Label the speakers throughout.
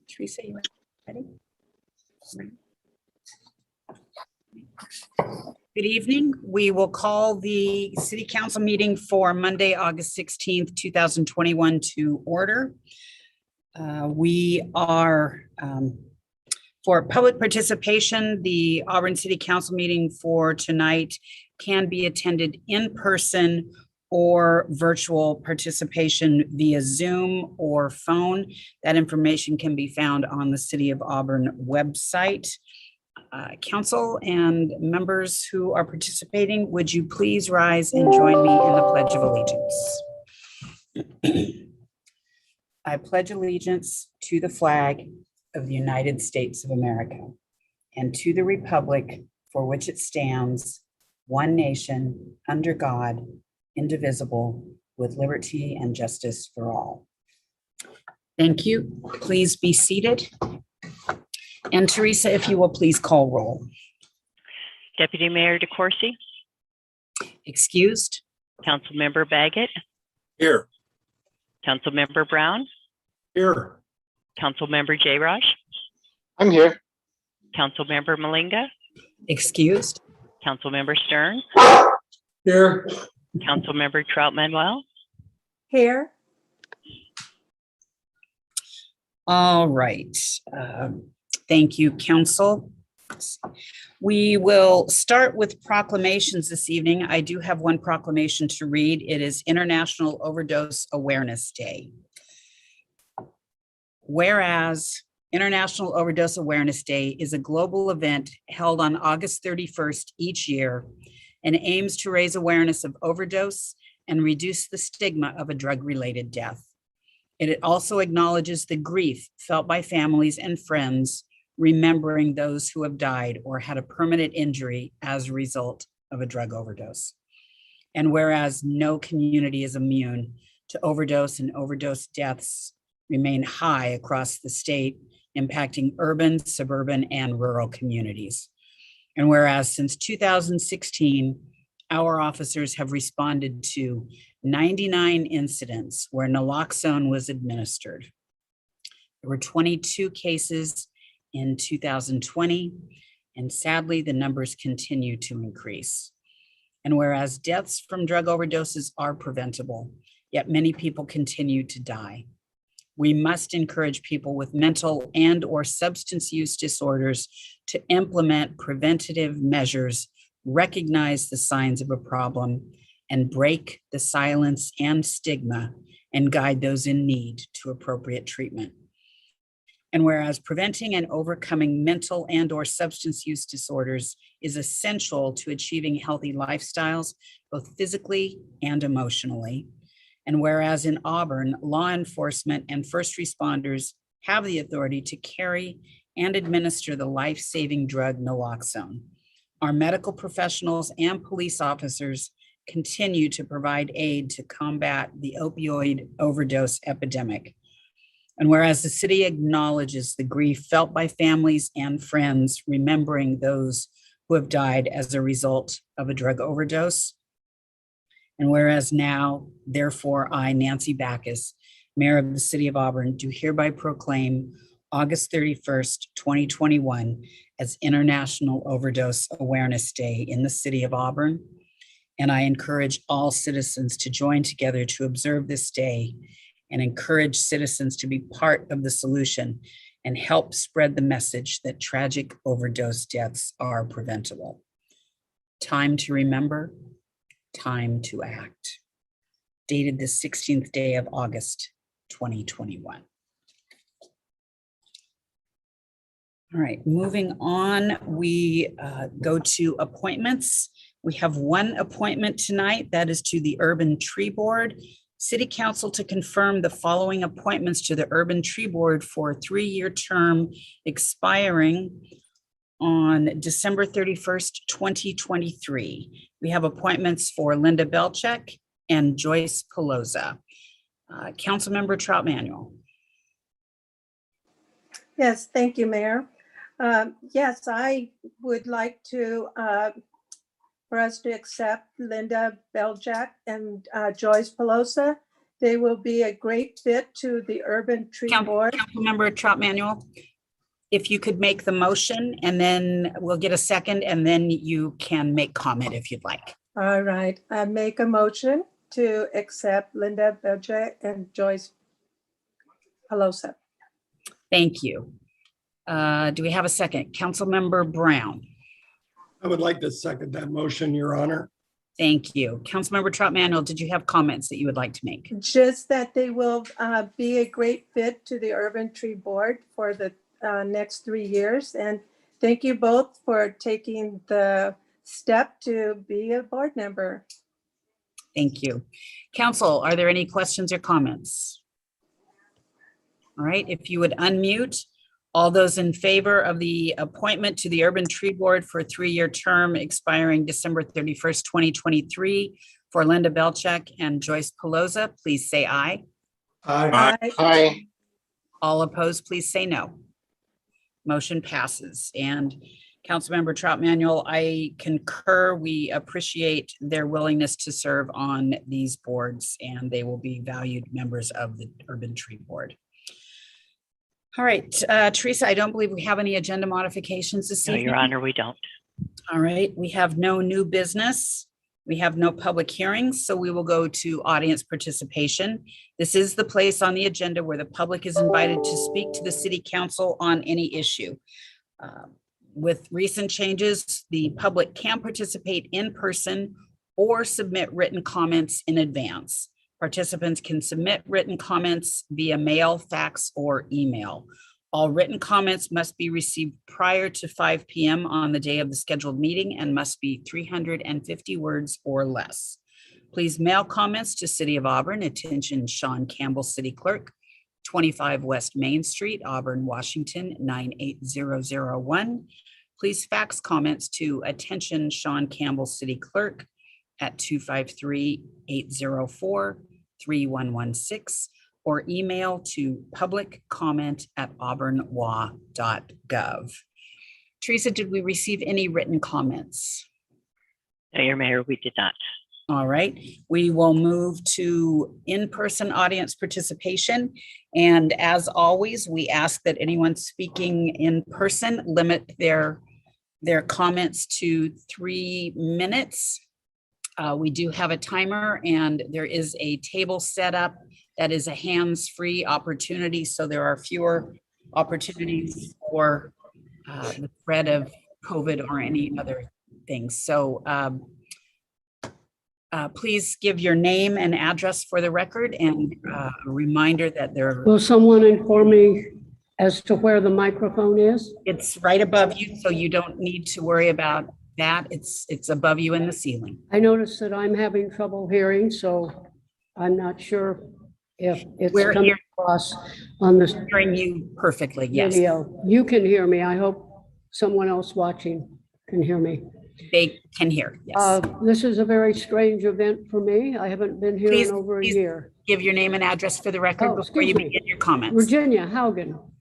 Speaker 1: Teresa, you ready? Good evening. We will call the City Council meeting for Monday, August 16th, 2021 to order. We are for public participation. The Auburn City Council meeting for tonight can be attended in person or virtual participation via Zoom or phone. That information can be found on the City of Auburn website. Council and members who are participating, would you please rise and join me in the Pledge of Allegiance? I pledge allegiance to the flag of the United States of America and to the republic for which it stands, one nation, under God, indivisible, with liberty and justice for all. Thank you. Please be seated. And Teresa, if you will please call roll.
Speaker 2: Deputy Mayor DeCoursey.
Speaker 1: Excused.
Speaker 2: Councilmember Baggett.
Speaker 3: Here.
Speaker 2: Councilmember Brown.
Speaker 3: Here.
Speaker 2: Councilmember Jayrosh.
Speaker 3: I'm here.
Speaker 2: Councilmember Malinga.
Speaker 1: Excused.
Speaker 2: Councilmember Stern.
Speaker 3: Here.
Speaker 2: Councilmember Trout Manuel.
Speaker 4: Here.
Speaker 1: All right. Thank you, Council. We will start with proclamations this evening. I do have one proclamation to read. It is International Overdose Awareness Day. Whereas International Overdose Awareness Day is a global event held on August 31st each year and aims to raise awareness of overdose and reduce the stigma of a drug-related death. It also acknowledges the grief felt by families and friends remembering those who have died or had a permanent injury as a result of a drug overdose. And whereas no community is immune to overdose and overdose deaths remain high across the state, impacting urban, suburban, and rural communities. And whereas since 2016, our officers have responded to 99 incidents where naloxone was administered. There were 22 cases in 2020, and sadly, the numbers continue to increase. And whereas deaths from drug overdoses are preventable, yet many people continue to die. We must encourage people with mental and or substance use disorders to implement preventative measures, recognize the signs of a problem, and break the silence and stigma and guide those in need to appropriate treatment. And whereas preventing and overcoming mental and or substance use disorders is essential to achieving healthy lifestyles, both physically and emotionally. And whereas in Auburn, law enforcement and first responders have the authority to carry and administer the life-saving drug naloxone. Our medical professionals and police officers continue to provide aid to combat the opioid overdose epidemic. And whereas the city acknowledges the grief felt by families and friends remembering those who have died as a result of a drug overdose. And whereas now, therefore, I, Nancy Backus, Mayor of the City of Auburn, do hereby proclaim August 31st, 2021 as International Overdose Awareness Day in the City of Auburn. And I encourage all citizens to join together to observe this day and encourage citizens to be part of the solution and help spread the message that tragic overdose deaths are preventable. Time to remember, time to act. Dated the 16th day of August, 2021. All right, moving on, we go to appointments. We have one appointment tonight, that is to the Urban Tree Board. City Council to confirm the following appointments to the Urban Tree Board for a 3-year term expiring on December 31st, 2023. We have appointments for Linda Belcheck and Joyce Pelosa. Councilmember Trout Manuel.
Speaker 4: Yes, thank you, Mayor. Yes, I would like to, for us to accept Linda Beljack and Joyce Pelosa. They will be a great fit to the Urban Tree Board.
Speaker 1: Councilmember Trout Manuel, if you could make the motion and then we'll get a second and then you can make comment if you'd like.
Speaker 4: All right, I make a motion to accept Linda Beljack and Joyce Pelosa.
Speaker 1: Thank you. Do we have a second? Councilmember Brown.
Speaker 3: I would like to second that motion, Your Honor.
Speaker 1: Thank you. Councilmember Trout Manuel, did you have comments that you would like to make?
Speaker 4: Just that they will be a great fit to the Urban Tree Board for the next 3 years. And thank you both for taking the step to be a board member.
Speaker 1: Thank you. Council, are there any questions or comments? All right, if you would unmute, all those in favor of the appointment to the Urban Tree Board for a 3-year term expiring December 31st, 2023 for Linda Belcheck and Joyce Pelosa, please say aye.
Speaker 3: Aye.
Speaker 4: Aye.
Speaker 1: All opposed, please say no. Motion passes. And Councilmember Trout Manuel, I concur. We appreciate their willingness to serve on these boards, and they will be valued members of the Urban Tree Board. All right, Teresa, I don't believe we have any agenda modifications this
Speaker 2: No,
Speaker 1: evening.
Speaker 2: Your Honor, we don't.
Speaker 1: All right, we have no new business. We have no public hearings, so we will go to audience participation. This is the place on the agenda where the public is invited to speak to the City Council on any issue. With recent changes, the public can participate in person or submit written comments in advance. Participants can submit written comments via mail, fax, or email. All written comments must be received prior to 5 p.m. on the day of the scheduled meeting and must be 350 words or less. Please mail comments to City of Auburn, attention Sean Campbell, City Clerk, 25 West Main Street, Auburn, Washington, 98001. Please fax comments to attention Sean Campbell, City Clerk, at 253-804-3116 or email to publiccomment@auburnwa.gov. Teresa, did we receive any written comments?
Speaker 2: No, Your Mayor, we did not.
Speaker 1: All right, we will move to in-person audience participation. And as always, we ask that anyone speaking in person limit their comments to 3 minutes. We do have a timer and there is a table set up that is a hands-free opportunity. So there are fewer opportunities for the spread of COVID or any other things. So please give your name and address for the record and a reminder that
Speaker 5: Will someone inform me as to where the microphone is?
Speaker 1: it's right above you, so you don't need to worry about that. It's above you in the ceiling.
Speaker 5: I noticed that I'm having trouble hearing, so I'm not sure if it's
Speaker 1: We're
Speaker 5: coming across on this
Speaker 1: Hearing you perfectly, yes.
Speaker 5: video. You can hear me. I hope someone else watching can hear me.
Speaker 1: They can hear, yes.
Speaker 5: This is a very strange event for me. I haven't been here
Speaker 1: Please-
Speaker 5: in over a
Speaker 1: please
Speaker 5: year.
Speaker 1: Give your name and address for the record
Speaker 5: Oh,
Speaker 1: before you
Speaker 5: excuse me.
Speaker 1: begin your comments.
Speaker 5: Virginia Haugen,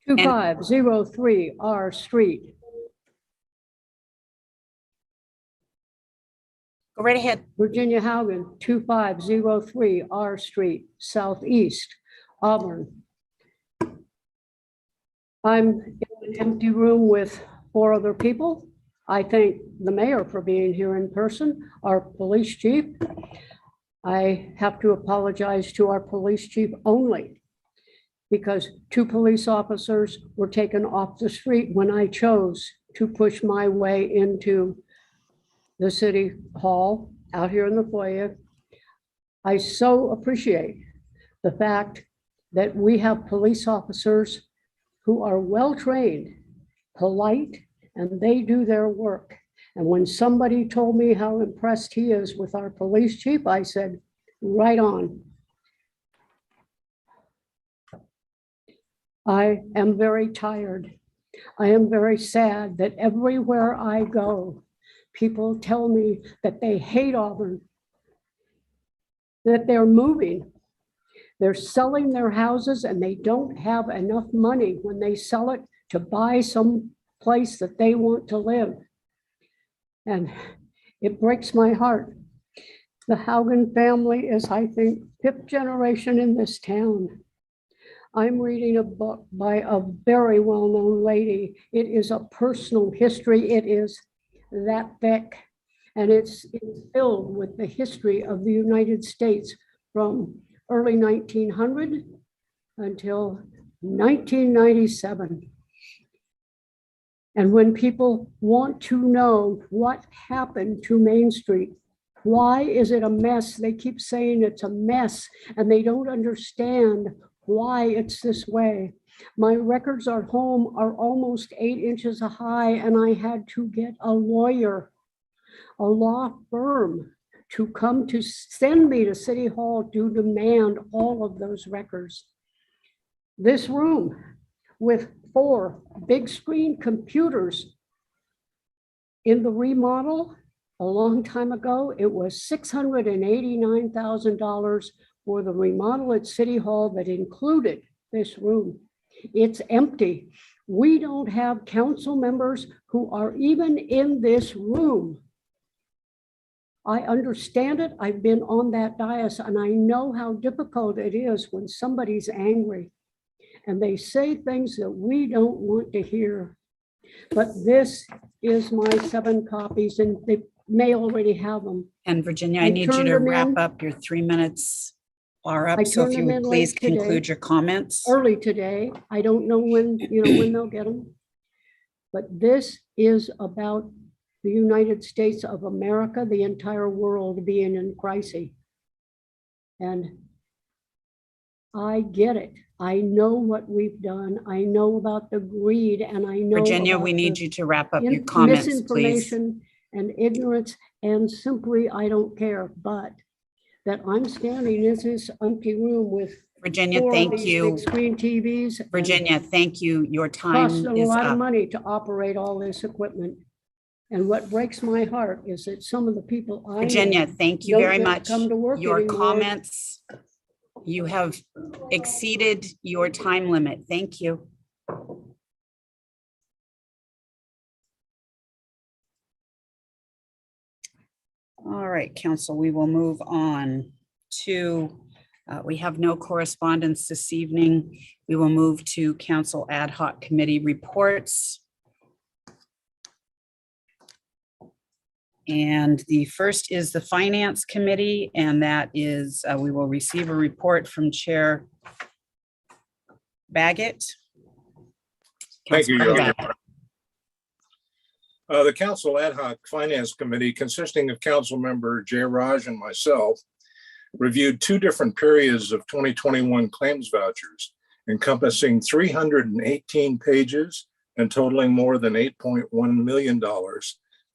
Speaker 5: 2503 R Street.
Speaker 1: Go right ahead.
Speaker 5: Virginia Haugen, 2503 R Street, Southeast, Auburn. I'm in an empty room with 4 other people. I thank the mayor for being here in person, our police chief. I have to apologize to our police chief only because 2 police officers were taken off the street when I chose to push my way into the city hall out here in the foyer. I so appreciate the fact that we have police officers who are well-trained, polite, and they do their work. And when somebody told me how impressed he is with our police chief, I said, Right on. I am very tired. I am very sad that everywhere I go, people tell me that they hate Auburn, that they're moving. They're selling their houses and they don't have enough money when they sell it to buy some place that they want to live. And it breaks my heart. The Haugen family is, I think, 5th generation in this town. I'm reading a book by a very well-known lady. It is a personal history. It is that thick, and it's filled with the history of the United States from early 1900 until 1997. And when people want to know what happened to Main Street, why is it a mess? They keep saying it's a mess, and they don't understand why it's this way. My records at home are almost 8 inches high, and I had to get a lawyer, a law firm, to come to send me to City Hall to demand all of those records. This room with 4 big screen computers in the remodel a long time ago, it was $689,000 for the remodel at City Hall that included this room. It's empty. We don't have council members who are even in this room. I understand it. I've been on that dais and I know how difficult it is when somebody's angry and they say things that we don't want to hear. But this is my 7 copies and they may already have them.
Speaker 1: And Virginia,
Speaker 5: I
Speaker 1: I need you
Speaker 5: turned
Speaker 1: to
Speaker 5: them
Speaker 1: wrap
Speaker 5: in.
Speaker 1: up. Your 3 minutes are
Speaker 5: I
Speaker 1: up. So if
Speaker 5: turned
Speaker 1: you
Speaker 5: them
Speaker 1: would
Speaker 5: in
Speaker 1: please
Speaker 5: late today.
Speaker 1: conclude your comments.
Speaker 5: Early today. I don't know when, when they'll get them. But this is about the United States of America, the entire world being in crisis. And I get it. I know what we've done. I know about the greed and I know
Speaker 1: Virginia,
Speaker 5: about
Speaker 1: we need
Speaker 5: the
Speaker 1: you to wrap up your comments, please.
Speaker 5: misinformation and ignorance, and simply I don't care. But that I'm standing in this empty room with
Speaker 1: Virginia,
Speaker 5: 4 of
Speaker 1: thank
Speaker 5: these
Speaker 1: you.
Speaker 5: big screen TVs. and
Speaker 1: Virginia, thank you. Your time
Speaker 5: costs a
Speaker 1: is
Speaker 5: lot of
Speaker 1: up.
Speaker 5: money to operate all this equipment. And what breaks my heart is that some of the people I know
Speaker 1: Virginia, thank you
Speaker 5: don't
Speaker 1: very
Speaker 5: get to
Speaker 1: much.
Speaker 5: come to work
Speaker 1: Your
Speaker 5: anymore.
Speaker 1: comments, you have exceeded your time limit. Thank you. All right, council, we will move on to, we have no correspondence this evening. We will move to council ad hoc committee reports. And the first is the Finance Committee, and that is, we will receive a report from Chair Baggett.
Speaker 6: Thank you,
Speaker 1: Councilmember
Speaker 6: Your Honor.
Speaker 1: Baggett.
Speaker 6: The Council Ad Hoc Finance Committee, consisting of Councilmember Jay Raj and myself, reviewed 2 different periods of 2021 claims vouchers encompassing 318 pages and totaling more than $8.1 million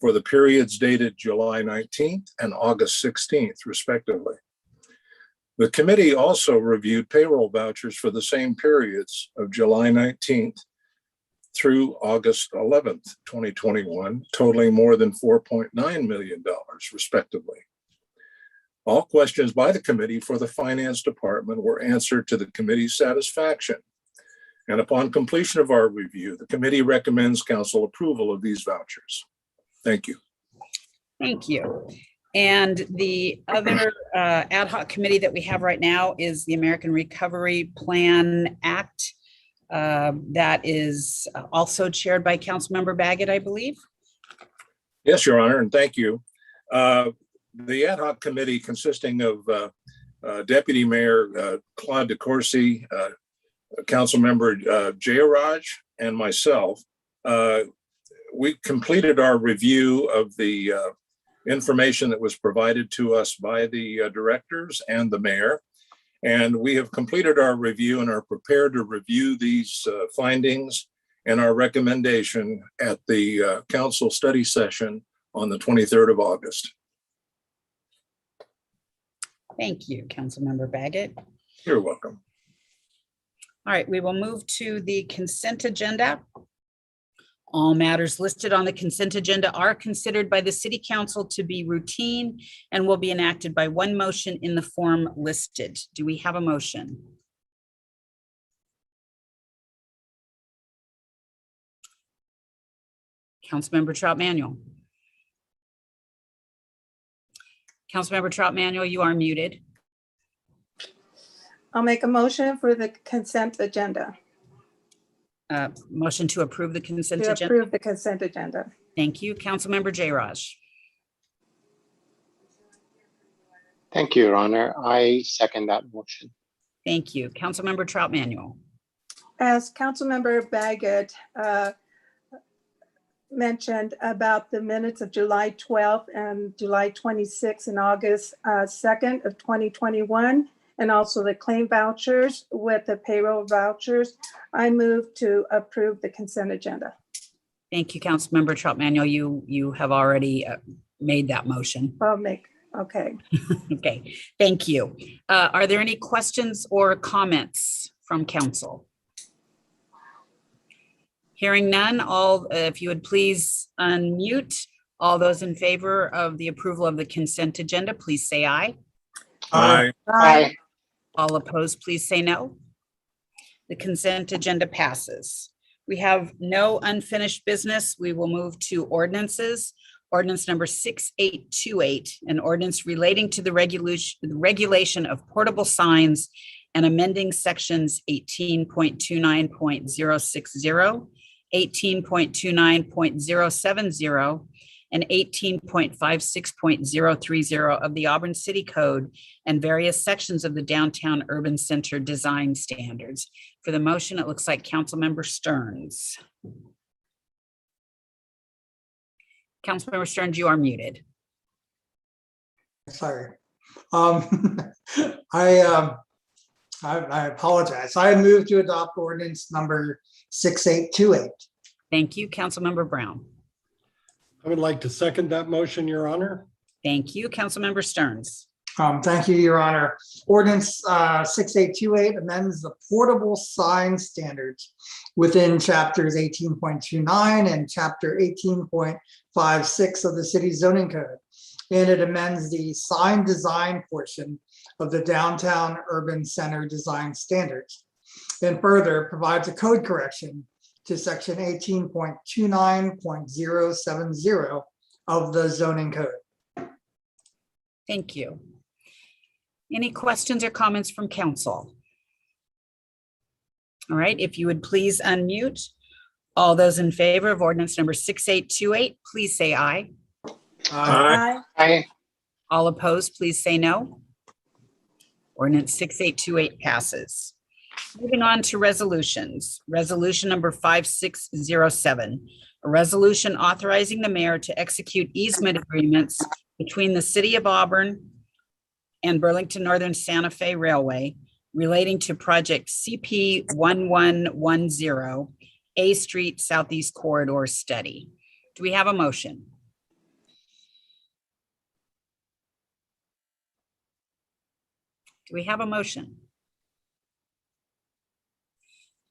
Speaker 6: for the periods dated July 19th and August 16th, respectively. The committee also reviewed payroll vouchers for the same periods of July 19th through August 11th, 2021, totaling more than $4.9 million, respectively. All questions by the committee for the Finance Department were answered to the committee's satisfaction. And upon completion of our review, the committee recommends council approval of these vouchers. Thank you.
Speaker 1: Thank you. And the other ad hoc committee that we have right now is the American Recovery Plan Act. That is also chaired by Councilmember Baggett, I believe.
Speaker 6: Yes, Your Honor, and thank you. The ad hoc committee, consisting of Deputy Mayor Claude DeCourcy, Councilmember Jayaraj, and myself, we completed our review of the information that was provided to us by the directors and the mayor. And we have completed our review and are prepared to review these findings and our recommendation at the council study session on the 23rd of August.
Speaker 1: Thank you, Councilmember Baggett.
Speaker 6: You're welcome.
Speaker 1: All right, we will move to the consent agenda. All matters listed on the consent agenda are considered by the City Council to be routine and will be enacted by one motion in the form listed. Do we have a motion? Councilmember Trout Manuel. Councilmember Trout Manuel, you are muted.
Speaker 4: I'll make a motion for the consent agenda,
Speaker 1: Motion to approve the consent
Speaker 4: to
Speaker 1: agenda.
Speaker 4: approve the consent agenda.
Speaker 1: Thank you. Councilmember Jayraj.
Speaker 7: Thank you, Your Honor. I second that motion.
Speaker 1: Thank you. Councilmember Trout Manuel.
Speaker 4: As Councilmember Baggett mentioned about the minutes of July 12th and July 26th and August 2nd of 2021, and also the claim vouchers with the payroll vouchers, I move to approve the consent agenda.
Speaker 1: Thank you, Councilmember Trout Manuel. You have already made that motion.
Speaker 4: I'll make, okay.
Speaker 1: Okay, thank you. Are there any questions or comments from council? Hearing none, if you would please unmute. All those in favor of the approval of the consent agenda, please say aye.
Speaker 6: Aye.
Speaker 7: Aye.
Speaker 1: All opposed, please say no. The consent agenda passes. We have no unfinished business. We will move to ordinances. Ordinance number 6828, an ordinance relating to the regulation of portable signs and amending sections 18.29.060, 18.29.070, and 18.56.030 of the Auburn City Code and various sections of the Downtown Urban Center Design Standards. For the motion, it looks like Councilmember Stearns. Councilmember Stearns, you are muted.
Speaker 8: Sorry. I apologize. I move to adopt ordinance number 6828.
Speaker 1: Thank you. Councilmember Brown.
Speaker 3: I would like to second that motion, Your Honor.
Speaker 1: Thank you. Councilmember Stearns.
Speaker 8: Thank you, Your Honor. Ordinance 6828 amends the portable sign standards within chapters 18.29 and chapter 18.56 of the city zoning code. And it amends the sign design portion of the Downtown Urban Center Design Standards. And further provides a code correction to section 18.29.070 of the zoning code.
Speaker 1: Thank you. Any questions or comments from council? All right, if you would please unmute. All those in favor of ordinance number 6828, please say aye.
Speaker 6: Aye.
Speaker 7: Aye.
Speaker 1: All opposed, please say no. Ordinance 6828 passes. Moving on to resolutions. Resolution number 5607, a resolution authorizing the mayor to execute easement agreements between the city of Auburn and Burlington Northern Santa Fe Railway relating to project CP 1110, A Street Southeast Corridor Study. Do we have a motion? Do we have a motion?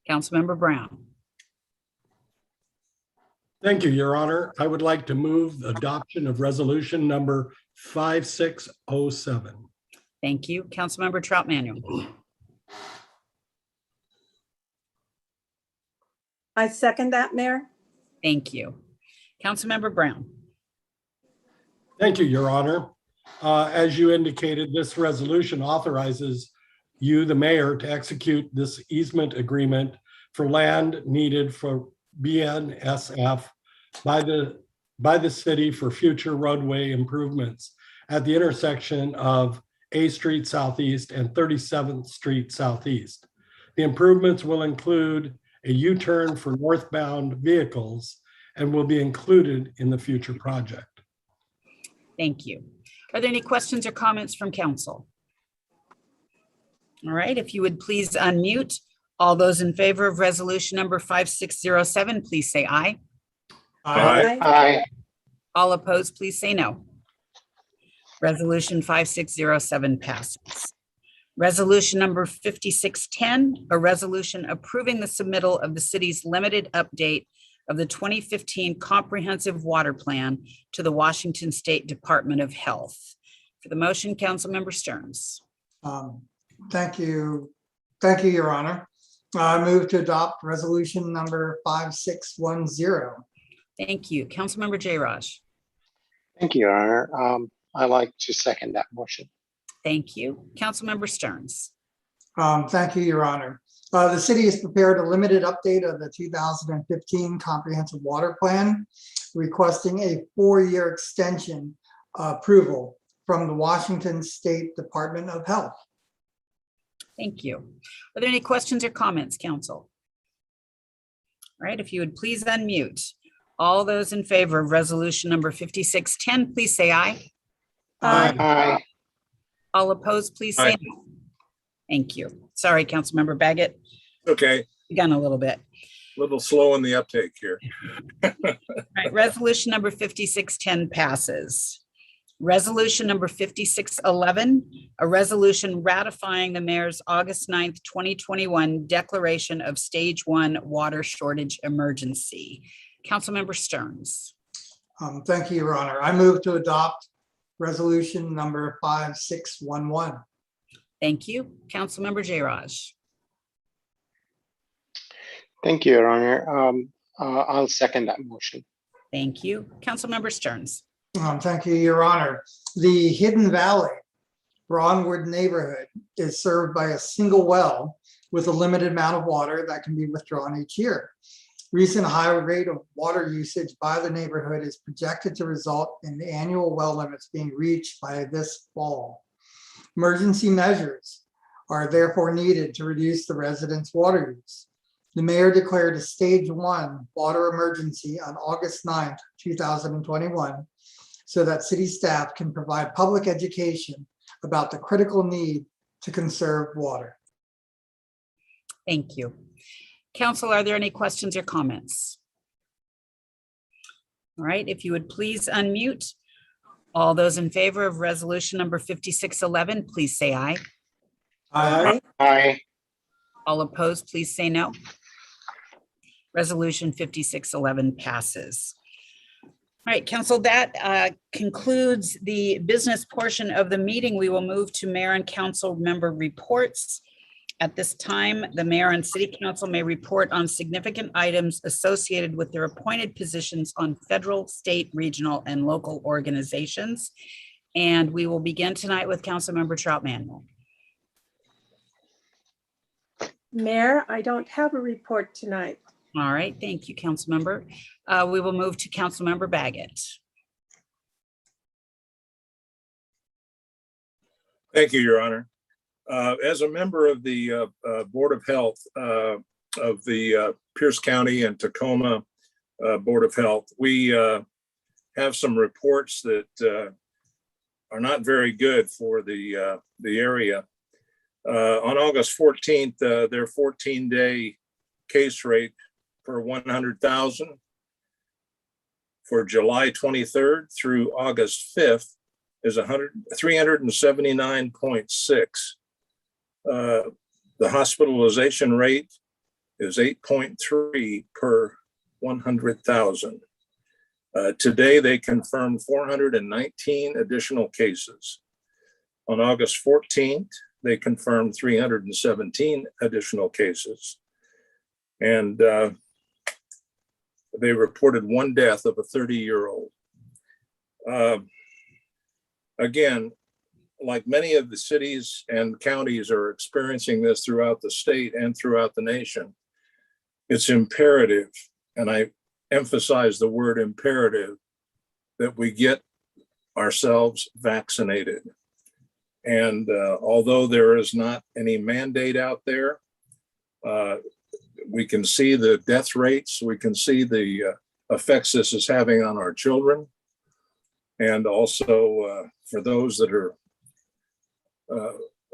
Speaker 1: Councilmember Brown.
Speaker 3: Thank you, Your Honor. I would like to move the adoption of resolution number 5607.
Speaker 1: Thank you. Councilmember Trout Manuel.
Speaker 4: I second that, Mayor.
Speaker 1: Thank you. Councilmember Brown.
Speaker 3: Thank you, Your Honor. As you indicated, this resolution authorizes you, the mayor, to execute this easement agreement for land needed for BNSF by the city for future roadway improvements at the intersection of A Street Southeast and 37th Street Southeast. The improvements will include a U-turn for northbound vehicles and will be included in the future project.
Speaker 1: Thank you. Are there any questions or comments from council? All right, if you would please unmute. All those in favor of resolution number 5607, please say aye.
Speaker 6: Aye.
Speaker 7: Aye.
Speaker 1: All opposed, please say no. Resolution 5607 passes. Resolution number 5610, a resolution approving the submittal of the city's limited update of the 2015 Comprehensive Water Plan to the Washington State Department of Health. For the motion, Councilmember Stearns.
Speaker 8: Thank you. Thank you, Your Honor. I move to adopt resolution number 5610.
Speaker 1: Thank you. Councilmember J. Raj.
Speaker 7: Thank you, Your Honor. I like to second that motion.
Speaker 1: Thank you. Councilmember Stearns.
Speaker 8: Thank you, Your Honor. The city has prepared a limited update of the 2015 Comprehensive Water Plan, requesting a 4-year extension approval from the Washington State Department of Health.
Speaker 1: Thank you. Are there any questions or comments, council? All right, if you would please unmute. All those in favor of resolution number 5610, please say aye.
Speaker 7: Aye.
Speaker 1: All opposed, please say
Speaker 6: Aye.
Speaker 1: no. Thank you. Sorry, Councilmember Baggett,
Speaker 6: Okay,
Speaker 1: begun a little bit.
Speaker 6: a little slow in the uptake here.
Speaker 1: All right, resolution number 5610 passes. Resolution number 5611, a resolution ratifying the mayor's August 9th, 2021 declaration of stage 1 water shortage emergency. Councilmember Stearns.
Speaker 8: Thank you, Your Honor. I move to adopt resolution number 5611.
Speaker 1: Thank you. Councilmember J. Raj.
Speaker 7: Thank you, Your Honor. I'll second that motion.
Speaker 1: Thank you. Councilmember Stearns.
Speaker 8: Thank you, Your Honor. The Hidden Valley Broadwood neighborhood is served by a single well with a limited amount of water that can be withdrawn each year. Recent high rate of water usage by the neighborhood is projected to result in the annual well limits being reached by this fall. Emergency measures are therefore needed to reduce the residents' water use. The mayor declared a stage 1 water emergency on August 9th, 2021, so that city staff can provide public education about the critical need to conserve water.
Speaker 1: Thank you. Council, are there any questions or comments? All right, if you would please unmute. All those in favor of resolution number 5611, please say aye.
Speaker 3: Aye.
Speaker 7: Aye.
Speaker 1: All opposed, please say no. Resolution 5611 passes. All right, council, that concludes the business portion of the meeting. We will move to mayor and council member reports. At this time, the mayor and city council may report on significant items associated with their appointed positions on federal, state, regional, and local organizations. And we will begin tonight with Councilmember Troutman.
Speaker 4: Mayor, I don't have a report tonight.
Speaker 1: All right, thank you, Councilmember. We will move to Councilmember Baggett.
Speaker 6: Thank you, Your Honor. As a member of the Board of Health of the Pierce County and Tacoma Board of Health, we have some reports that are not very good for the area. On August 14th, their 14-day case rate per 100,000 for July 23rd through August 5th is 379.6. The hospitalization rate is 8.3 per 100,000. Today, they confirmed 419 additional cases. On August 14th, they confirmed 317 additional cases. And they reported one death of a 30-year-old. Again, like many of the cities and counties are experiencing this throughout the state and throughout the nation, it's imperative, and I emphasize the word imperative, that we get ourselves vaccinated. And although there is not any mandate out there, we can see the death rates, we can see the effects this is having on our children. And also for those that are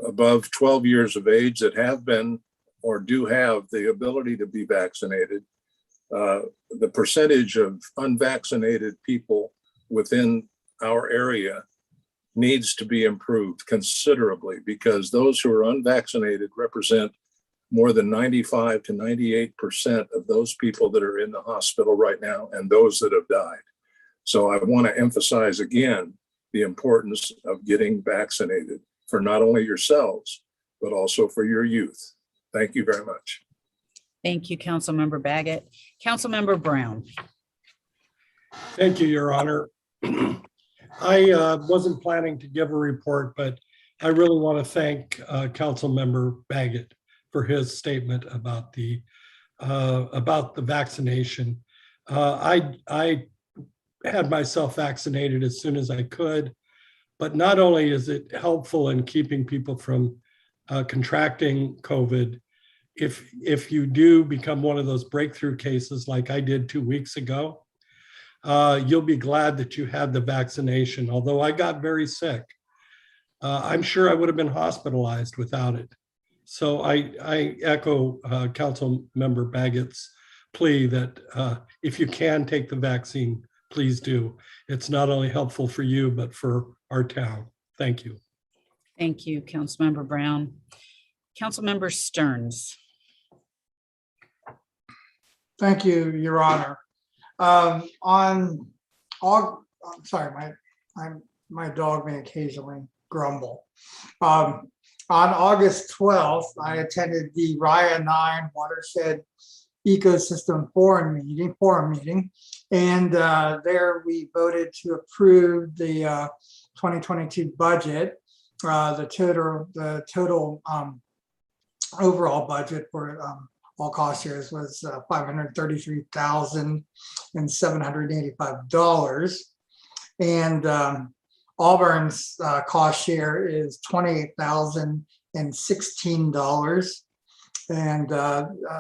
Speaker 6: above 12 years of age that have been or do have the ability to be vaccinated, the percentage of unvaccinated people within our area needs to be improved considerably because those who are unvaccinated represent more than 95 to 98% of those people that are in the hospital right now and those that have died. So I want to emphasize again the importance of getting vaccinated for not only yourselves, but also for your youth. Thank you very much.
Speaker 1: Thank you, Councilmember Baggett. Councilmember Brown.
Speaker 3: Thank you, Your Honor. I wasn't planning to give a report, but I really want to thank Councilmember Baggett for his statement about the vaccination. I had myself vaccinated as soon as I could, but not only is it helpful in keeping people from contracting COVID, if you do become one of those breakthrough cases like I did 2 weeks ago, you'll be glad that you had the vaccination. Although I got very sick, I'm sure I would have been hospitalized without it. So I echo Council Member Baggett's plea that if you can take the vaccine, please do. It's not only helpful for you, but for our town. Thank you.
Speaker 1: Thank you, Councilmember Brown. Councilmember Stearns.
Speaker 8: Thank you, Your Honor. I'm sorry, my dog may occasionally grumble. On August 12th, I attended the RIA 9 Watershed Ecosystem Forum meeting, and there we voted to approve the 2022 budget. The total overall budget for all cost shares was $533,785, and Auburn's cost share is $28,016, and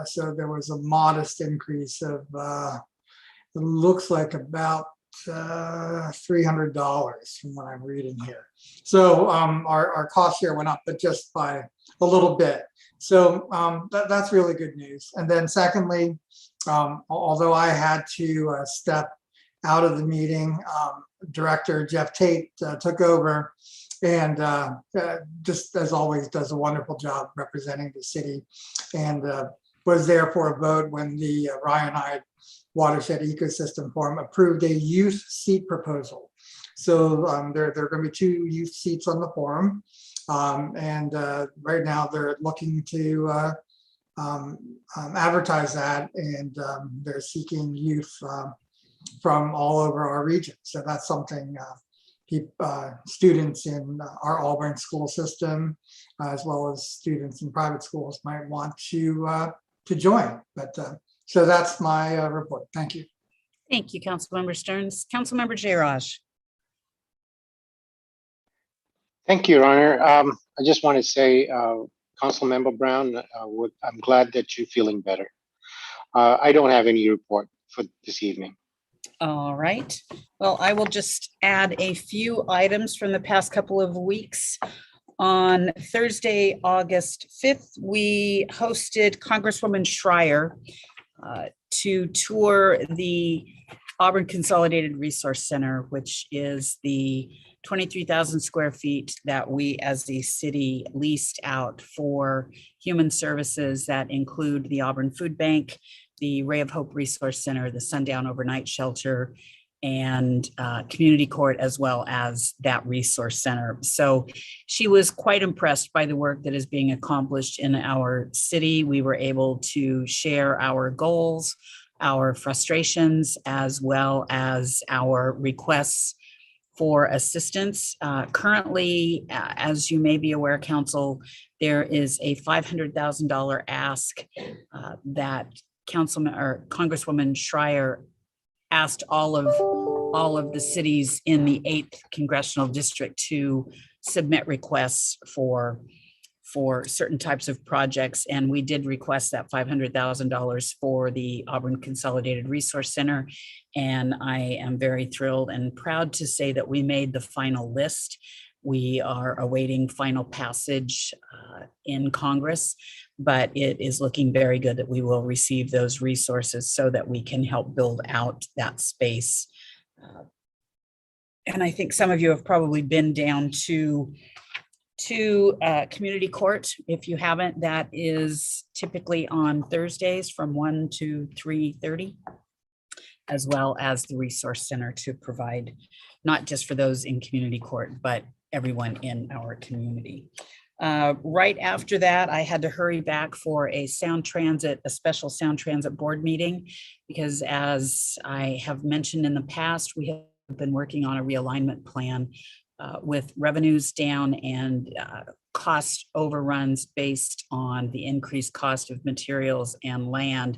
Speaker 8: so there was a modest increase of it looks like about $300 from what I'm reading here. So our cost share went up, but just by a little bit. So that's really good news. And then secondly, although I had to step out of the meeting, Director Jeff Tate took over and just as always does a wonderful job representing the city, and was there for a vote when the Ryan I Watershed Ecosystem Forum approved a youth seat proposal. So there are going to be 2 youth seats on the forum. And right now they're looking to advertise that, and they're seeking youth from all over our region. So that's something students in our Auburn school system, as well as students in private schools, might want to join. But so that's my report. Thank you.
Speaker 1: Thank you, Councilmember Stearns. Councilmember Jayraj.
Speaker 7: Thank you, Your Honor. I just want to say, Councilmember Brown, I'm glad that you're feeling better. I don't have any report for this evening.
Speaker 1: All right. Well, I will just add a few items from the past couple of weeks. On Thursday, August 5th, we hosted Congresswoman Schreier to tour the Auburn Consolidated Resource Center, which is the 23,000 square feet that we as a city leased out for human services that include the Auburn Food Bank, the Ray of Hope Resource Center, the Sundown Overnight Shelter, and community court, as well as that resource center. So she was quite impressed by the work that is being accomplished in our city. We were able to share our goals, our frustrations, as well as our requests for assistance. Currently, as you may be aware, Council, there is a $500,000 ask that Congresswoman Schreier asked all of the cities in the 8th congressional district to submit requests for certain types of projects. And we did request that $500,000 for the Auburn Consolidated Resource Center. And I am very thrilled and proud to say that we made the final list. We are awaiting final passage in Congress, but it is looking very good that we will receive those resources so that we can help build out that space And I think some of you have probably been down to community court. If you haven't, that is typically on Thursdays from 1 to 3:30, as well as the resource center to provide, not just for those in community court, but everyone in our community. Right after that, I had to hurry back for a special sound transit board meeting, because as I have mentioned in the past, we have been working on a realignment plan with revenues down and cost overruns based on the increased cost of materials and land.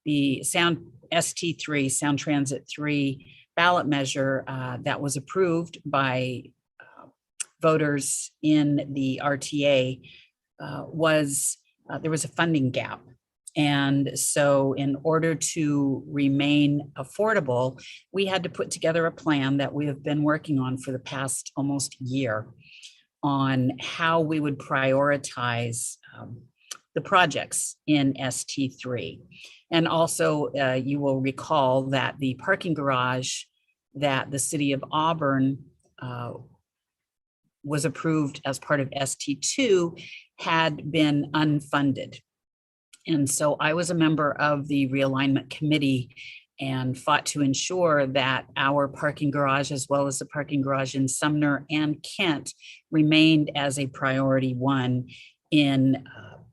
Speaker 1: The ST3, Sound Transit 3 ballot measure that was approved by voters in the RTA there was a funding gap. And so in order to remain affordable, we had to put together a plan that we have been working on for the past almost year on how we would prioritize the projects in ST3. And also you will recall that the parking garage that the city of Auburn was approved as part of ST2 had been unfunded. And so I was a member of the realignment committee and fought to ensure that our parking garage, as well as the parking garage in Sumner and Kent, remained as a priority one in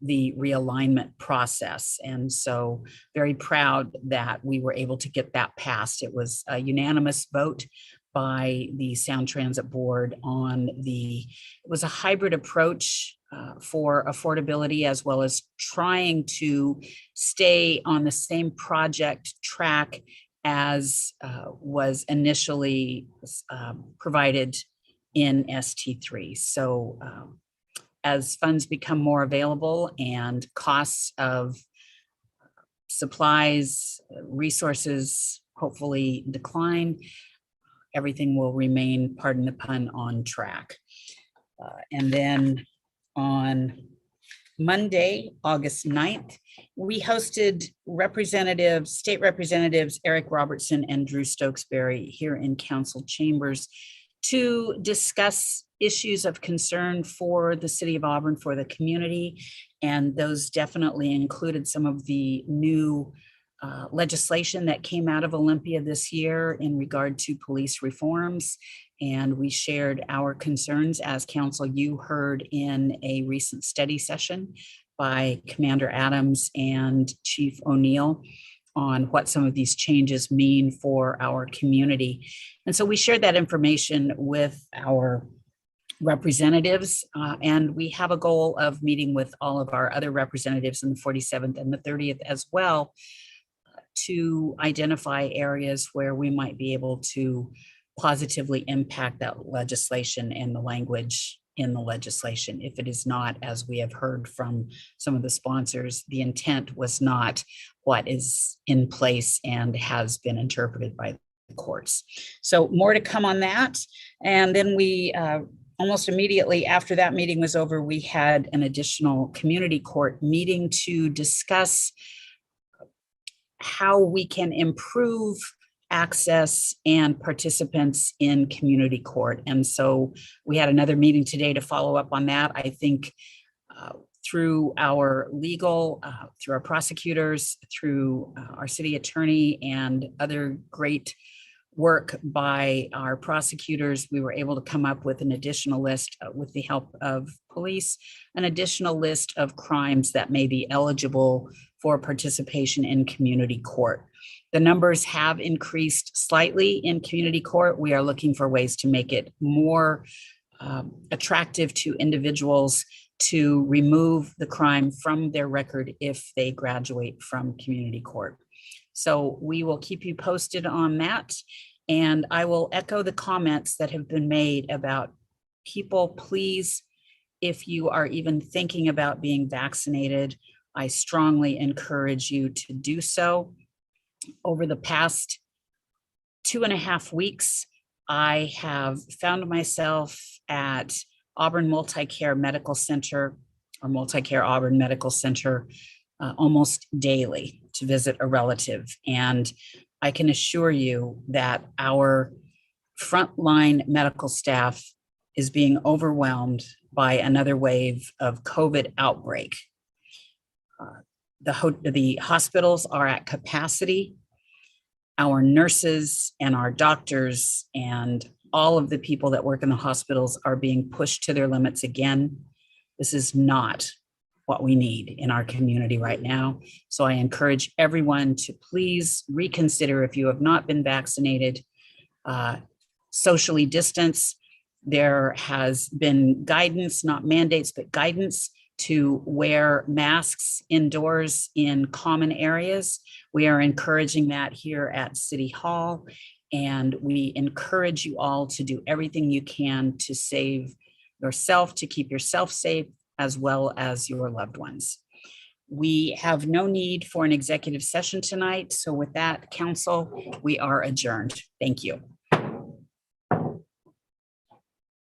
Speaker 1: the realignment process. And so very proud that we were able to get that passed. It was a unanimous vote by the Sound Transit Board it was a hybrid approach for affordability, as well as trying to stay on the same project track as was initially provided in ST3. So as funds become more available and costs of supplies, resources hopefully decline, everything will remain, pardon the pun, on track. And then on Monday, August 9th, we hosted state representatives Eric Robertson and Drew Stokesbury here in council chambers to discuss issues of concern for the city of Auburn, for the community. And those definitely included some of the new legislation that came out of Olympia this year in regard to police reforms. And we shared our concerns as council. You heard in a recent study session by Commander Adams and Chief O'Neill on what some of these changes mean for our community. And so we shared that information with our representatives, and we have a goal of meeting with all of our other representatives in the 47th and the 30th as well, to identify areas where we might be able to positively impact that legislation and the language in the legislation. If it is not, as we have heard from some of the sponsors, the intent was not what is in place and has been interpreted by the courts. So more to come on that. And then we almost immediately after that meeting was over, we had an additional community court meeting to discuss how we can improve access and participants in community court. And so we had another meeting today to follow up on that. I think through our legal, through our prosecutors, through our city attorney and other great work by our prosecutors, we were able to come up with an additional list with the help of police, an additional list of crimes that may be eligible for participation in community court. The numbers have increased slightly in community court. We are looking for ways to make it more attractive to individuals to remove the crime from their record if they graduate from community court. So we will keep you posted on that. And I will echo the comments that have been made about people, please, if you are even thinking about being vaccinated, I strongly encourage you to do so. Over the past 2.5 weeks, I have found myself at Auburn Multi-Care Medical Center or Multi-Care Auburn Medical Center almost daily to visit a relative. And I can assure you that our frontline medical staff is being overwhelmed by another wave of COVID outbreak. The hospitals are at capacity. Our nurses and our doctors and all of the people that work in the hospitals are being pushed to their limits again. This is not what we need in our community right now. So I encourage everyone to please reconsider if you have not been vaccinated, socially distance. There has been guidance, not mandates, but guidance to wear masks indoors in common areas. We are encouraging that here at City Hall, and we encourage you all to do everything you can to save yourself, to keep yourself safe, as well as your loved ones. We have no need for an executive session tonight. So with that, council, we are adjourned. Thank you.